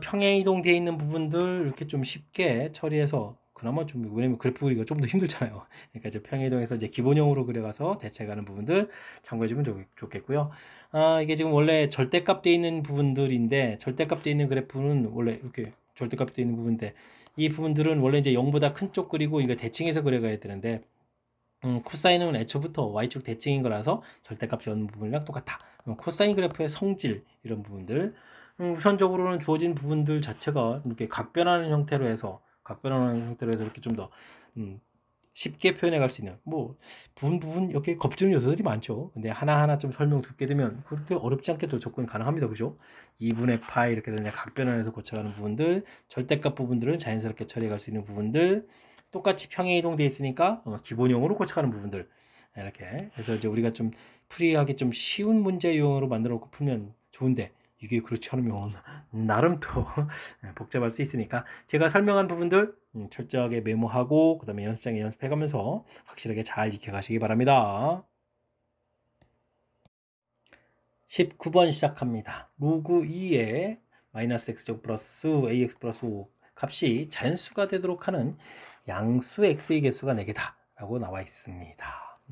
평행 이동되어 있는 부분들 이렇게 좀 쉽게 처리해서 그나마 좀 왜냐면 그래프 그리기가 좀 더 힘들잖아요. 그러니까 이제 평행 이동해서 이제 기본형으로 그려가서 대체하는 부분들 참고해주면 좋겠고요. 이게 지금 원래 절대값 되어 있는 부분들인데 절대값 되어 있는 그래프는 원래 이렇게 절대값 되어 있는 부분인데 이 부분들은 원래 이제 0보다 큰 쪽 그리고 이거 대칭해서 그려가야 되는데 코사인은 애초부터 y축 대칭인 거라서 절대값이 없는 부분이랑 똑같다. 코사인 그래프의 성질 이런 부분들 우선적으로는 주어진 부분들 자체가 이렇게 각변하는 형태로 해서 이렇게 좀 더 쉽게 표현해 갈 수 있는 뭐 부분 이렇게 겁주는 요소들이 많죠. 근데 하나하나 좀 설명 듣게 되면 그렇게 어렵지 않게도 접근이 가능합니다. 그죠? 2분의 파이 이렇게 그냥 각변환해서 고쳐가는 부분들 절대값 부분들은 자연스럽게 처리해 갈 수 있는 부분들 똑같이 평행 이동되어 있으니까 기본형으로 고쳐가는 부분들 이렇게 그래서 이제 우리가 좀 풀이하기 좀 쉬운 문제 유형으로 만들어 놓고 풀면 좋은데 이게 그렇지 않으면 나름 또 복잡할 수 있으니까 제가 설명한 부분들 철저하게 메모하고 그 다음에 연습장에 연습해가면서 확실하게 잘 익혀가시기 바랍니다. 19번 시작합니다. 로그 2에 마이너스 x제곱 플러스 ax 플러스 5 값이 자연수가 되도록 하는 양수 x의 개수가 4개다 라고 나와 있습니다.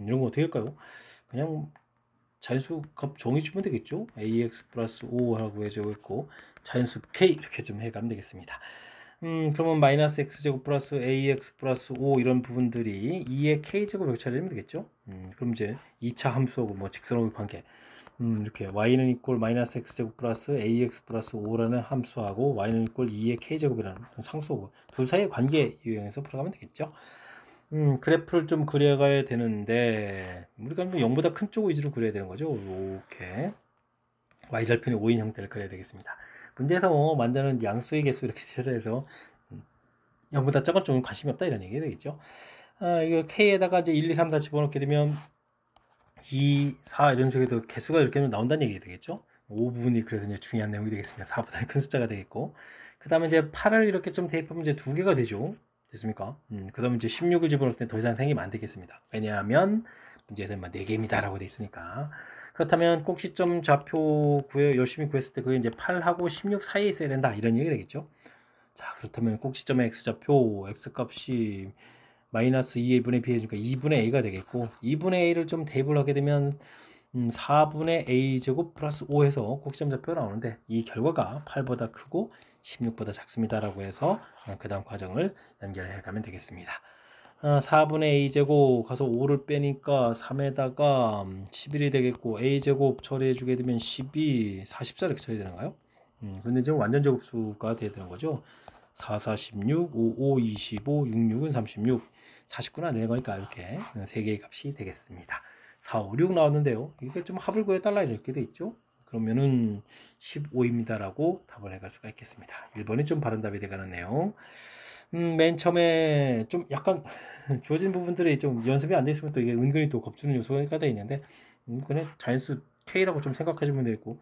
이런 거 어떻게 할까요? 그냥 자연수 값 정해주면 되겠죠. ax 플러스 5라고 해주고 있고 자연수 k 이렇게 좀 해가면 되겠습니다. 그러면 마이너스 x제곱 플러스 ax 플러스 5 이런 부분들이 2의 k제곱 이렇게 처리하면 되겠죠. 그럼 이제 2차 함수하고 뭐 직선하고 관계 이렇게 y는 이꼴 마이너스 x제곱 플러스 ax 플러스 5라는 함수하고 y는 이꼴 2의 k제곱이라는 상수하고 둘 사이의 관계 이용해서 풀어가면 되겠죠. 그래프를 좀 그려가야 되는데 우리가 뭐 0보다 큰 쪽 위주로 그려야 되는 거죠. 이렇게 y절편이 5인 형태를 그려야 되겠습니다. 문제에서 완전한 양수의 개수 이렇게 처리해서 0보다 작은 쪽은 관심이 없다 이런 얘기가 되겠죠. 이거 k에다가 이제 1, 2, 3, 4 집어넣게 되면 2, 4 이런 식으로 개수가 이렇게 나온다는 얘기가 되겠죠. 5 부분이 그래서 이제 중요한 내용이 되겠습니다. 4보다 큰 숫자가 되겠고 그 다음에 이제 8을 이렇게 좀 대입하면 이제 2개가 되죠. 됐습니까? 그 다음에 이제 16을 집어넣을 때 더 이상 생기면 안 되겠습니다. 왜냐하면 문제에서는 4개입니다 라고 돼 있으니까. 그렇다면 꼭지점 좌표 열심히 구했을 때 그게 이제 8하고 16 사이에 있어야 된다 이런 얘기가 되겠죠. 자, 그렇다면 꼭지점의 x좌표 x값이 마이너스 2분의 b니까 2분의 a가 되겠고 2분의 a를 좀 대입을 하게 되면 4분의 a제곱 플러스 5 해서 꼭지점 좌표가 나오는데 이 결과가 8보다 크고 16보다 작습니다 라고 해서 그 다음 과정을 연결해 가면 되겠습니다. 4분의 a제곱 가서 5를 빼니까 3에다가 11이 되겠고 a제곱 처리해 주게 되면 12, 44 이렇게 처리되는가요? 근데 지금 완전 제곱수가 돼야 되는 거죠. 4, 4, 16, 5, 5, 25, 6, 6은 36, 49는 안 되는 거니까 이렇게 3개의 값이 되겠습니다. 4, 5, 6 나왔는데요. 이게 좀 합을 구해달라 이렇게 돼 있죠. 그러면은 15입니다 라고 답을 해갈 수가 있겠습니다. 1번이 좀 바른 답이 되가는 내용. 맨 처음에 좀 약간 주어진 부분들이 좀 연습이 안 돼 있으면 또 이게 은근히 또 겁주는 요소가 돼 있는데 그냥 자연수 K라고 좀 생각하시면 되고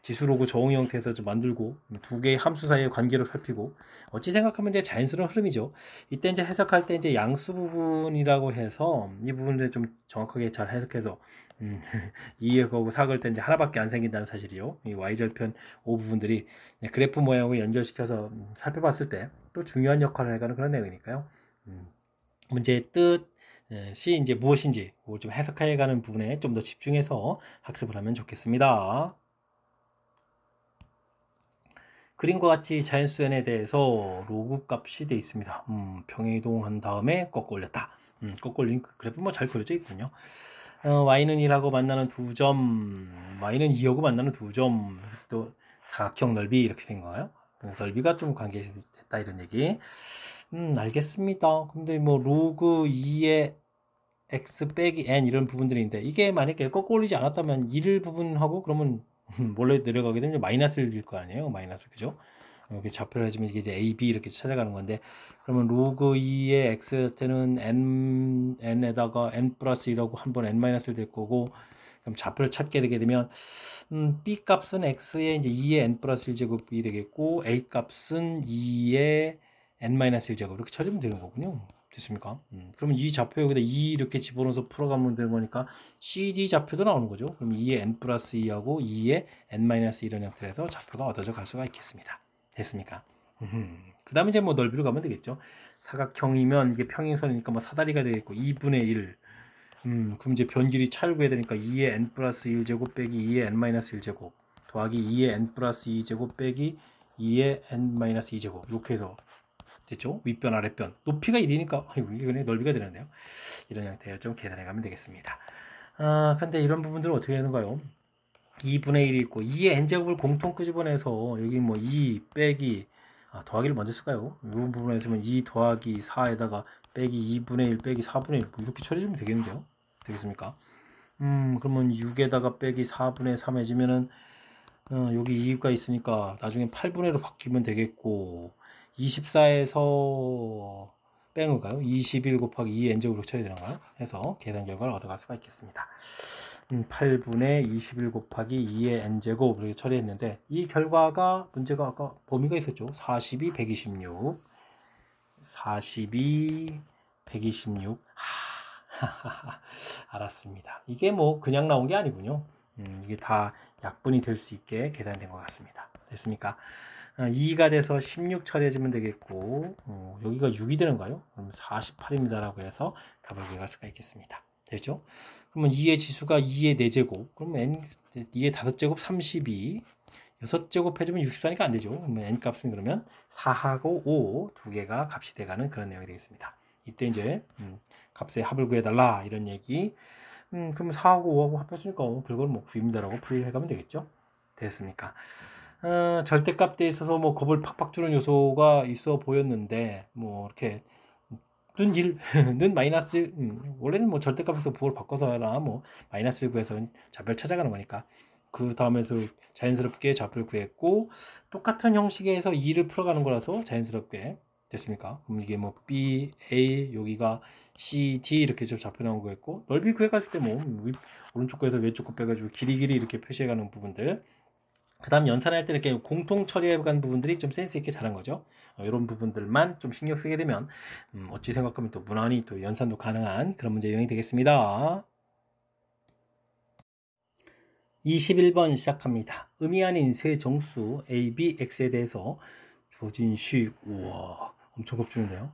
지수로그 정의 형태에서 좀 만들고 2개의 함수 사이의 관계를 살피고 어찌 생각하면 이제 자연스러운 흐름이죠. 이때 이제 해석할 때 이제 양수 부분이라고 해서 이 부분을 좀 정확하게 잘 해석해서 2하고 4 그을 때 이제 하나밖에 안 생긴다는 사실이요. 이 y절편 5 부분들이 그래프 모양을 연결시켜서 살펴봤을 때 또 중요한 역할을 해가는 그런 내용이니까요. 문제의 뜻, C 이제 무엇인지 그걸 좀 해석해 가는 부분에 좀 더 집중해서 학습을 하면 좋겠습니다. 그림과 같이 자연수 n에 대해서 로그 값이 되어 있습니다. 평행이동한 다음에 꺾어 올렸다. 꺾어 올린 그래프 뭐 잘 그려져 있군요. y는 1하고 만나는 두 점, y는 2하고 만나는 두 점, 또 사각형 넓이 이렇게 된 거예요. 넓이가 좀 관계됐다 이런 얘기. 알겠습니다. 근데 뭐 로그 2의 x 빼기 n 이런 부분들인데 이게 만약에 꺾어 올리지 않았다면 1 부분하고 그러면 몰래 내려가게 되면 마이너스를 줄 거 아니에요. 마이너스 그죠? 이렇게 좌표를 해주면 이게 이제 a, b 이렇게 찾아가는 건데 그러면 로그 2의 x 자체는 n에다가 n 플러스 1하고 한번 n 마이너스를 될 거고 그럼 좌표를 찾게 되게 되면 b 값은 x의 이제 2의 n 플러스 1제곱이 되겠고 a 값은 2의 n 마이너스 1제곱 이렇게 처리하면 되는 거군요. 됐습니까? 그러면 이 좌표 여기다 2 이렇게 집어넣어서 풀어가면 되는 거니까 CD 좌표도 나오는 거죠. 그럼 2의 n 플러스 2하고 2의 n 마이너스 1은 형태에서 좌표가 얻어져 갈 수가 있겠습니다. 됐습니까? 그 다음에 이제 뭐 넓이로 가면 되겠죠. 사각형이면 이게 평행선이니까 뭐 사다리가 되겠고 2분의 1 그럼 이제 변길이 차를 해야 되니까 2의 n 플러스 1제곱 빼기 2의 n 마이너스 1제곱 더하기 2의 n 플러스 2제곱 빼기 2의 n 마이너스 2제곱 이렇게 해서 됐죠? 윗변 아랫변 높이가 1이니까 이거는 넓이가 되는데요. 이런 형태로 좀 계산해 가면 되겠습니다. 근데 이런 부분들은 어떻게 되는가요? 2분의 1이 있고 2의 n제곱을 공통 끄집어내서 여기 뭐 2 빼기 더하기를 먼저 쓸까요? 이 부분에서는 2 더하기 4에다가 빼기 2분의 1 빼기 4분의 1 뭐 이렇게 처리해주면 되겠는데요? 되겠습니까? 그러면 6에다가 빼기 4분의 3 해주면은 여기 2가 있으니까 나중에 8분의 1로 바뀌면 되겠고 24에서 빼는 걸까요? 21 곱하기 2 n제곱으로 처리되는가요? 해서 계산 결과를 얻어갈 수가 있겠습니다. 8분의 21 곱하기 2의 n제곱 이렇게 처리했는데 이 결과가 문제가 아까 범위가 있었죠. 42, 126 42, 126 알았습니다. 이게 뭐 그냥 나온 게 아니군요. 이게 다 약분이 될 수 있게 계산된 것 같습니다. 됐습니까? 2가 돼서 16 처리해주면 되겠고 여기가 6이 되는가요? 그러면 48입니다 라고 해서 답을 구할 수가 있겠습니다. 되죠? 그러면 2의 지수가 2의 4제곱 그러면 2의 5제곱 32 6제곱 해주면 64니까 안 되죠. 그러면 n 값은 그러면 4하고 5 두 개가 값이 돼가는 그런 내용이 되겠습니다. 이때 이제 값의 합을 구해달라 이런 얘기. 그러면 4하고 5하고 합했으니까 결과는 뭐 9입니다라고 풀이해가면 되겠죠. 됐습니까? 절대값대에 있어서 뭐 곱을 팍팍 주는 요소가 있어 보였는데 뭐 이렇게 는 1, 는 마이너스 1, 원래는 뭐 절대값에서 부호를 바꿔서 하나 뭐 마이너스 1 구해서 좌표를 찾아가는 거니까 그 다음에서 자연스럽게 좌표를 구했고 똑같은 형식에서 2를 풀어가는 거라서 자연스럽게 됐습니까? 그럼 이게 뭐 B, A 여기가 C, D 이렇게 좀 좌표 나온 거였고 넓이 구해갔을 때 뭐 오른쪽 거에서 왼쪽 거 빼가지고 길이길이 이렇게 표시해가는 부분들 그 다음 연산할 때 이렇게 공통 처리해간 부분들이 좀 센스 있게 잘한 거죠. 이런 부분들만 좀 신경 쓰게 되면 어찌 생각하면 또 무난히 또 연산도 가능한 그런 문제 유형이 되겠습니다. 21번 시작합니다. 의미 아닌 세 정수 A, B, X에 대해서 주어진 식 우와 엄청 곱주는데요.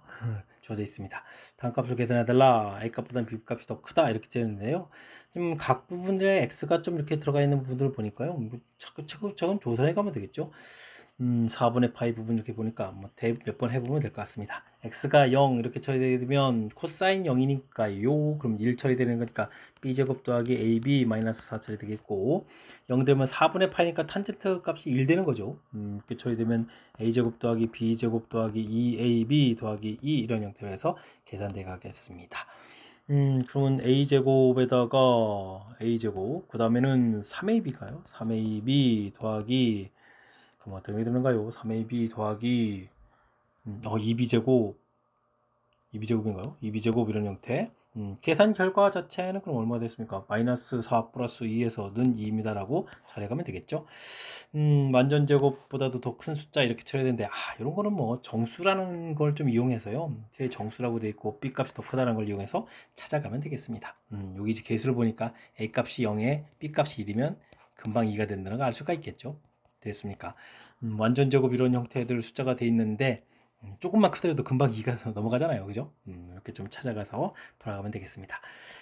주어져 있습니다. 다음 값을 계산해달라. A 값보다 B 값이 더 크다 이렇게 되는데요. 지금 각 부분에 X가 좀 이렇게 들어가 있는 부분들을 보니까요. 뭐 차근차근 조사해 가면 되겠죠. 4분의 파이 부분 이렇게 보니까 뭐 몇 번 해보면 될 것 같습니다. x가 0 이렇게 처리되면 코사인 0이니까요. 그럼 1 처리되는 거니까 b제곱 더하기 ab 마이너스 4 처리되겠고 0 되면 4분의 파이니까 탄젠트 값이 1 되는 거죠. 이렇게 처리되면 a제곱 더하기 b제곱 더하기 2ab 더하기 2 이런 형태로 해서 계산돼 가겠습니다. 그러면 a제곱에다가 a제곱 그 다음에는 3ab가요? 3ab 더하기 그럼 어떻게 되는가요? 3ab 더하기 2b제곱 2b제곱인가요? 2b제곱 이런 형태 계산 결과 자체는 그럼 얼마가 됐습니까? 마이너스 4 플러스 2에서 는 2입니다 라고 처리하면 되겠죠. 완전제곱보다도 더 큰 숫자 이렇게 처리되는데 이런 거는 뭐 정수라는 걸 좀 이용해서요. 제 정수라고 되어 있고 b값이 더 크다는 걸 이용해서 찾아가면 되겠습니다. 여기 이제 개수를 보니까 a값이 0에 b값이 1이면 금방 2가 된다는 걸 알 수가 있겠죠. 됐습니까? 완전제곱 이런 형태들 숫자가 되어 있는데 조금만 크더라도 금방 2가 넘어가잖아요. 그죠? 이렇게 좀 찾아가서 돌아가면 되겠습니다.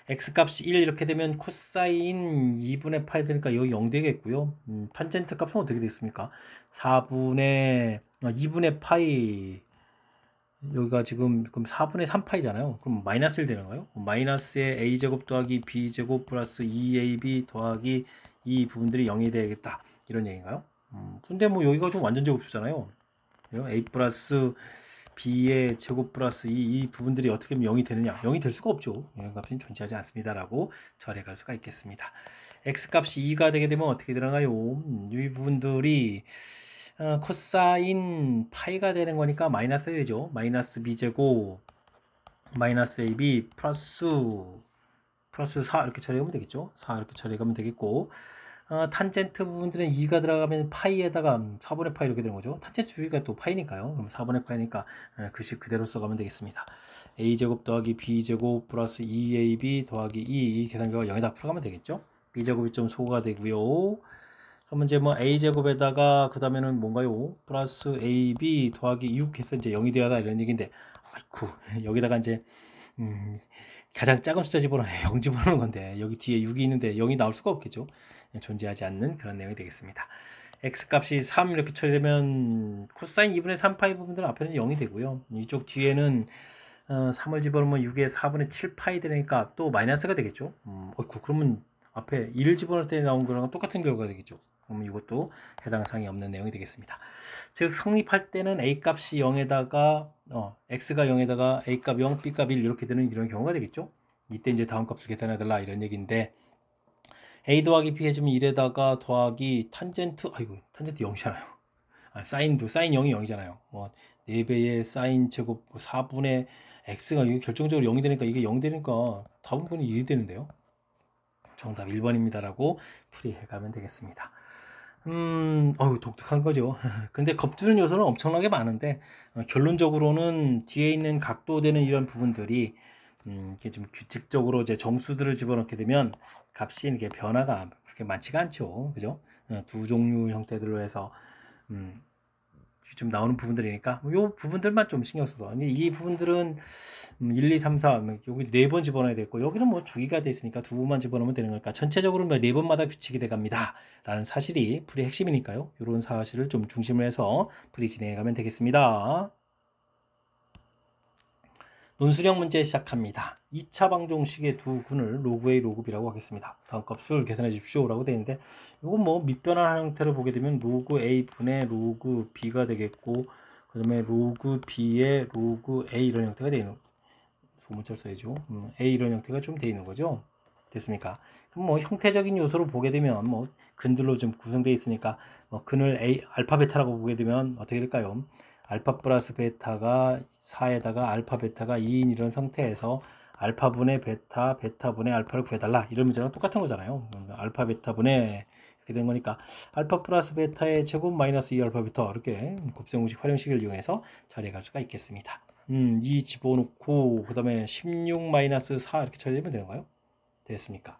x값이 1 이렇게 되면 코사인 2분의 파이 되니까 여기 0 되겠고요. 탄젠트 값은 어떻게 되겠습니까? 2분의 파이, 여기가 지금 그럼 4분의 3파이잖아요. 그럼 마이너스 1 되는 거예요? 마이너스의 a제곱 더하기 b제곱 플러스 2ab 더하기 이 부분들이 0이 되겠다. 이런 얘기인가요? 근데 뭐 여기가 좀 완전 제곱수잖아요. a 플러스 b의 제곱 플러스 이 부분들이 어떻게 하면 0이 되느냐? 0이 될 수가 없죠. 이런 값은 존재하지 않습니다. 라고 절해갈 수가 있겠습니다. x값이 2가 되게 되면 어떻게 되나요? 이 부분들이 코사인 파이가 되는 거니까 마이너스 되죠. 마이너스 b제곱 마이너스 ab 플러스 4 이렇게 처리하면 되겠죠. 4 이렇게 처리하면 되겠고, 탄젠트 부분들은 2가 들어가면 파이에다가 4분의 파이 이렇게 되는 거죠. 탄젠트 주기가 또 파이니까요. 그럼 4분의 파이니까 그식 그대로 써가면 되겠습니다. a제곱 더하기 b제곱 플러스 2ab 더하기 2, 계산 결과 0에다 풀어가면 되겠죠. b제곱이 좀 소거가 되고요. 그러면 이제 뭐 a제곱에다가 그 다음에는 뭔가요? 플러스 ab 더하기 6 해서 이제 0이 되어야 이런 얘기인데, 아이쿠, 여기다가 이제 가장 작은 숫자 집어넣어요. 0 집어넣는 건데 여기 뒤에 6이 있는데 0이 나올 수가 없겠죠. 존재하지 않는 그런 내용이 되겠습니다. x값이 3 이렇게 처리되면 코사인 2분의 3파이 부분들은 앞에는 0이 되고요. 이쪽 뒤에는 3을 집어넣으면 6의 4분의 7파이 되니까 또 마이너스가 되겠죠. 그러면 앞에 1을 집어넣을 때 나온 거랑 똑같은 결과가 되겠죠. 그러면 이것도 해당 사항이 없는 내용이 되겠습니다. 즉 성립할 때는 a값이 0에다가 x가 0에다가 a값 0, b값 1 이렇게 되는 이런 경우가 되겠죠. 이때 이제 다음 값을 계산해달라 이런 얘기인데, a 더하기 b 해주면 1에다가 더하기 탄젠트, 탄젠트 0이잖아요. 사인 0이 0이잖아요. 뭐 4배의 사인 제곱 4분의 x가 이게 결정적으로 0이 되니까 이게 0 되니까 답은 1이 되는데요. 정답 1번입니다. 라고 풀이해가면 되겠습니다. 독특한 거죠. 근데 겁주는 요소는 엄청나게 많은데, 결론적으로는 뒤에 있는 각도되는 이런 부분들이, 이게 좀 규칙적으로 이제 정수들을 집어넣게 되면 값이 이렇게 변화가 그렇게 많지가 않죠. 그죠? 두 종류 형태들로 해서, 좀 나오는 부분들이니까 이 부분들만 좀 신경 써서, 이 부분들은 1, 2, 3, 4 여기 4번 집어넣어야 되고, 여기는 뭐 주기가 돼 있으니까 2번만 집어넣으면 되는 거니까 전체적으로 4번마다 규칙이 돼 갑니다 라는 사실이 풀이 핵심이니까요. 이런 사실을 좀 중심으로 해서 풀이 진행해 가면 되겠습니다. 논술형 문제 시작합니다. 2차 방정식의 두 근을 로그 A, 로그 B라고 하겠습니다. 다음 값을 계산해 주십시오 라고 되어 있는데, 이건 뭐 밑변환 형태를 보게 되면 로그 A 분의 로그 B가 되겠고, 그 다음에 로그 B의 로그 A 이런 형태가 되어 있는, 소문자를 써야죠. A 이런 형태가 좀 되어 있는 거죠. 됐습니까? 그럼 뭐 형태적인 요소로 보게 되면 뭐 근들로 좀 구성되어 있으니까 뭐 근을 A, 알파 베타라고 보게 되면 어떻게 될까요? 알파 플러스 베타가 4에다가 알파 베타가 2인 이런 상태에서 알파분의 베타, 베타분의 알파를 구해달라 이런 문제랑 똑같은 거잖아요. 알파 베타분의 이렇게 된 거니까 알파 플러스 베타의 제곱 마이너스 2 알파 베타, 이렇게 곱셈공식 활용식을 이용해서 처리해 갈 수가 있겠습니다. 2 집어넣고 그 다음에 16 마이너스 4 이렇게 처리되면 되는가요? 됐습니까?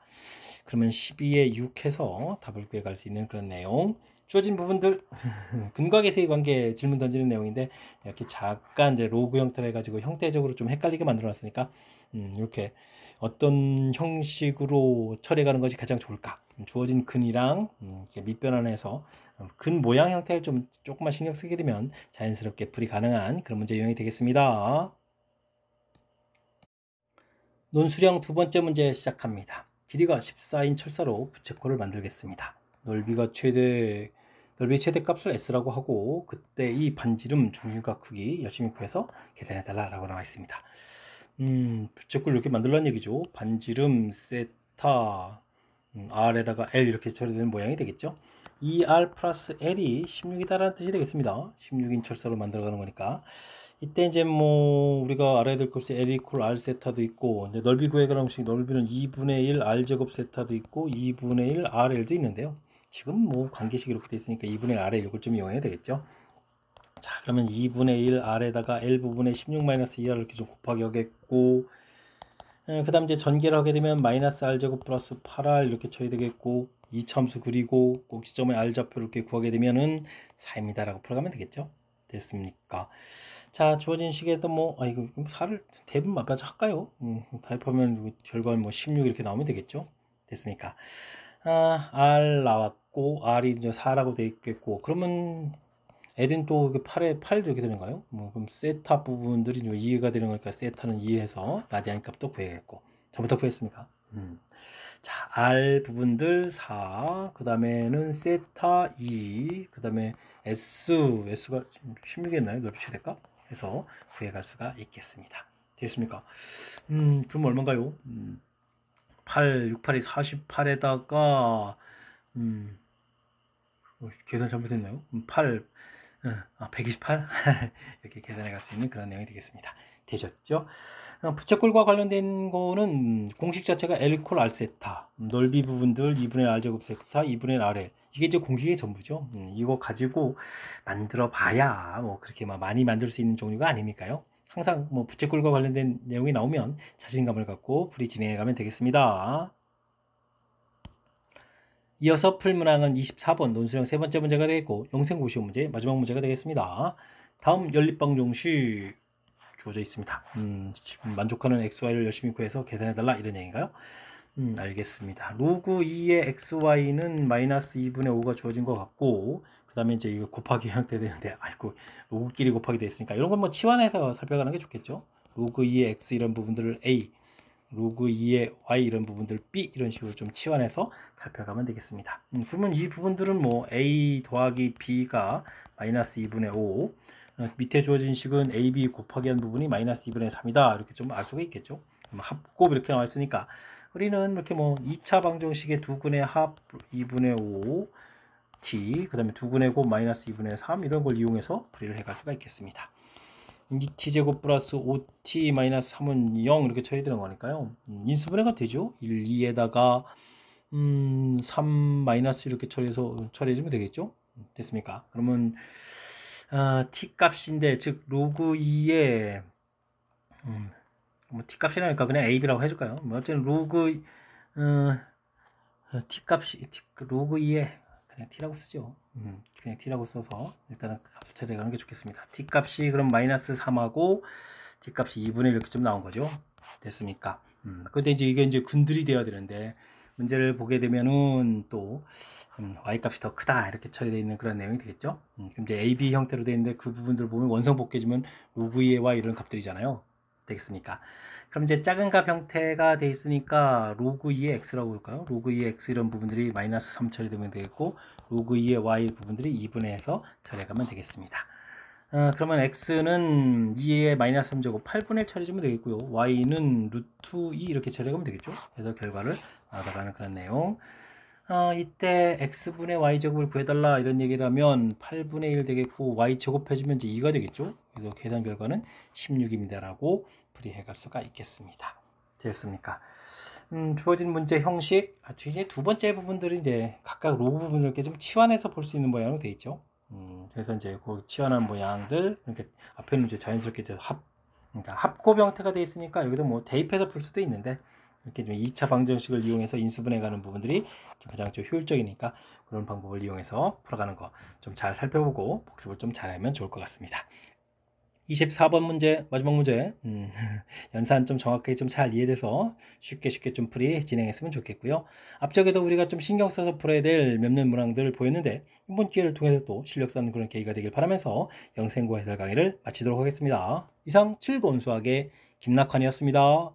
그러면 12에 6 해서 답을 구해갈 수 있는 그런 내용. 주어진 부분들 근과 계수의 관계 질문 던지는 내용인데, 이렇게 잠깐 이제 로그 형태로 해가지고 형태적으로 좀 헷갈리게 만들어 놨으니까 이렇게 어떤 형식으로 처리해가는 것이 가장 좋을까? 주어진 근이랑 이렇게 밑변환해서 근 모양 형태를 좀 조금만 신경 쓰게 되면 자연스럽게 풀이 가능한 그런 문제 유형이 되겠습니다. 논술형 두 번째 문제 시작합니다. 길이가 14인 철사로 부채꼴을 만들겠습니다. 넓이 최대 값을 S라고 하고, 그때 이 반지름 중심각 크기 열심히 구해서 계산해달라 라고 나와 있습니다. 부채꼴 이렇게 만들라는 얘기죠. 반지름 세타 R에다가 L 이렇게 처리되는 모양이 되겠죠. 이 R 플러스 L이 16이다라는 뜻이 되겠습니다. 16인 철사로 만들어가는 거니까. 이때 이제 뭐 우리가 알아야 될 것이 L 이퀄 R 세타도 있고, 이제 넓이 구해가는 방식, 넓이는 2분의 1 R 제곱 세타도 있고 2분의 1 RL도 있는데요. 지금 뭐 관계식 이렇게 돼 있으니까 2분의 1 RL 이걸 좀 이용해야 되겠죠. 자, 그러면 2분의 1 R에다가 L 부분에 16-2R 이렇게 좀 곱하기 하겠고, 그 다음 이제 전개를 하게 되면 마이너스 R제곱 플러스 8R 이렇게 쳐야 되겠고, 이차함수 그리고 꼭지점의 R좌표 이렇게 구하게 되면은 4입니다 라고 풀어가면 되겠죠. 됐습니까? 자, 주어진 식에도 뭐, 이거 살을 대부분 맞춰 할까요? 타입하면 결과는 뭐 16 이렇게 나오면 되겠죠? 됐습니까? R 나왔고, R이 이제 4라고 돼 있겠고, 그러면 애는 또 8에 8 이렇게 되는가요? 뭐, 그럼 세타 부분들이 좀 이해가 되는 거니까 세타는 이해해서 라디안 값도 구해야겠고. 전부 다 구했습니까? 자, R 부분들 4, 그 다음에는 세타 2, 그 다음에 S가 16이었나요? 넓이 될까? 해서 구해갈 수가 있겠습니다. 됐습니까? 그럼 얼마인가요? 8, 6, 8이 48에다가, 계산 잘못했나요? 8, 128? 이렇게 계산해 갈 수 있는 그런 내용이 되겠습니다. 되셨죠? 부채꼴과 관련된 거는 공식 자체가 L 콜 R 세타, 넓이 부분들 2분의 R 제곱 세타, 2분의 RL. 이게 이제 공식의 전부죠. 이거 가지고 만들어 봐야 뭐 그렇게 많이 만들 수 있는 종류가 아니니까요. 항상 뭐 부채꼴과 관련된 내용이 나오면 자신감을 갖고 풀이 진행해 가면 되겠습니다. 이어서 풀 문항은 24번 논술형 세 번째 문제가 되겠고 영생고시원 문제 마지막 문제가 되겠습니다. 다음 연립방정식 주어져 있습니다. 만족하는 xy를 열심히 구해서 계산해달라 이런 얘기인가요? 알겠습니다. 로그 2의 xy는 마이너스 2분의 5가 주어진 것 같고 그 다음에 이제 이거 곱하기 형태 되는데 아이고 로그끼리 곱하기 되어 있으니까 이런 건 뭐 치환해서 살펴가는 게 좋겠죠. 로그 2의 x 이런 부분들을 a 로그 2의 y 이런 부분들 b 이런 식으로 좀 치환해서 살펴가면 되겠습니다. 그러면 이 부분들은 뭐 a 더하기 b가 마이너스 2분의 5 밑에 주어진 식은 ab 곱하기 한 부분이 마이너스 2분의 3이다 이렇게 좀 알 수가 있겠죠. 합곱 이렇게 나와 있으니까 우리는 이렇게 뭐 2차 방정식의 두근의 합 2분의 5 t 그 다음에 두근의 곱 마이너스 2분의 3 이런 걸 이용해서 풀이를 해갈 수가 있겠습니다. 2t제곱 플러스 5t 마이너스 3은 0 이렇게 처리되는 거니까요. 인수분해가 되죠. 1, 2에다가 3 마이너스 이렇게 처리해주면 되겠죠. 됐습니까? 그러면 t 값인데 즉 로그 2의 뭐 t 값이라니까 그냥 ab라고 해줄까요? 뭐 어쨌든 로그 t 값이 로그 2의 그냥 t라고 쓰죠. 그냥 t라고 써서 일단은 값을 처리해가는 게 좋겠습니다. t 값이 그럼 마이너스 3하고 t 값이 2분의 1 이렇게 좀 나온 거죠. 됐습니까? 근데 이제 이게 이제 근들이 돼야 되는데 문제를 보게 되면은 또 y 값이 더 크다 이렇게 처리되어 있는 그런 내용이 되겠죠. 그럼 이제 AB 형태로 되어 있는데 그 부분들 보면 원성복귀해주면 로그 2의 y 이런 값들이잖아요. 되겠습니까? 그럼 이제 작은 값 형태가 돼 있으니까 로그 2의 x라고 볼까요? 로그 2의 x 이런 부분들이 마이너스 3 처리되면 되겠고 로그 2의 y 부분들이 2분의 해서 처리해가면 되겠습니다. 그러면 x는 2의 마이너스 3제곱 8분의 1 처리해주면 되겠고요. y는 루트 2 이렇게 처리하면 되겠죠. 그래서 결과를 나가는 그런 내용. 이때 x분의 y제곱을 구해달라 이런 얘기를 하면 8분의 1 되겠고 y제곱 해주면 이제 2가 되겠죠. 그래서 계산 결과는 16입니다 라고 풀이해 갈 수가 있겠습니다. 되었습니까? 주어진 문제 형식 이제 두 번째 부분들은 이제 각각 로그 부분을 이렇게 좀 치환해서 볼 수 있는 모양으로 되어 있죠. 그래서 이제 그 치환한 모양들 이렇게 앞에는 이제 자연스럽게 그러니까 합곱 형태가 되어 있으니까 여기도 뭐 대입해서 풀 수도 있는데 이렇게 좀 2차 방정식을 이용해서 인수분해 가는 부분들이 가장 좀 효율적이니까 그런 방법을 이용해서 풀어가는 거 좀 잘 살펴보고 복습을 좀 잘하면 좋을 것 같습니다. 24번 문제 마지막 문제 연산 좀 정확하게 좀 잘 이해돼서 쉽게 좀 풀이 진행했으면 좋겠고요. 앞쪽에도 우리가 좀 신경 써서 풀어야 될 몇몇 문항들을 보였는데 이번 기회를 통해서 또 실력 쌓는 그런 계기가 되길 바라면서 영생고 해설 강의를 마치도록 하겠습니다. 이상 즐거운 수학의 김낙환이었습니다.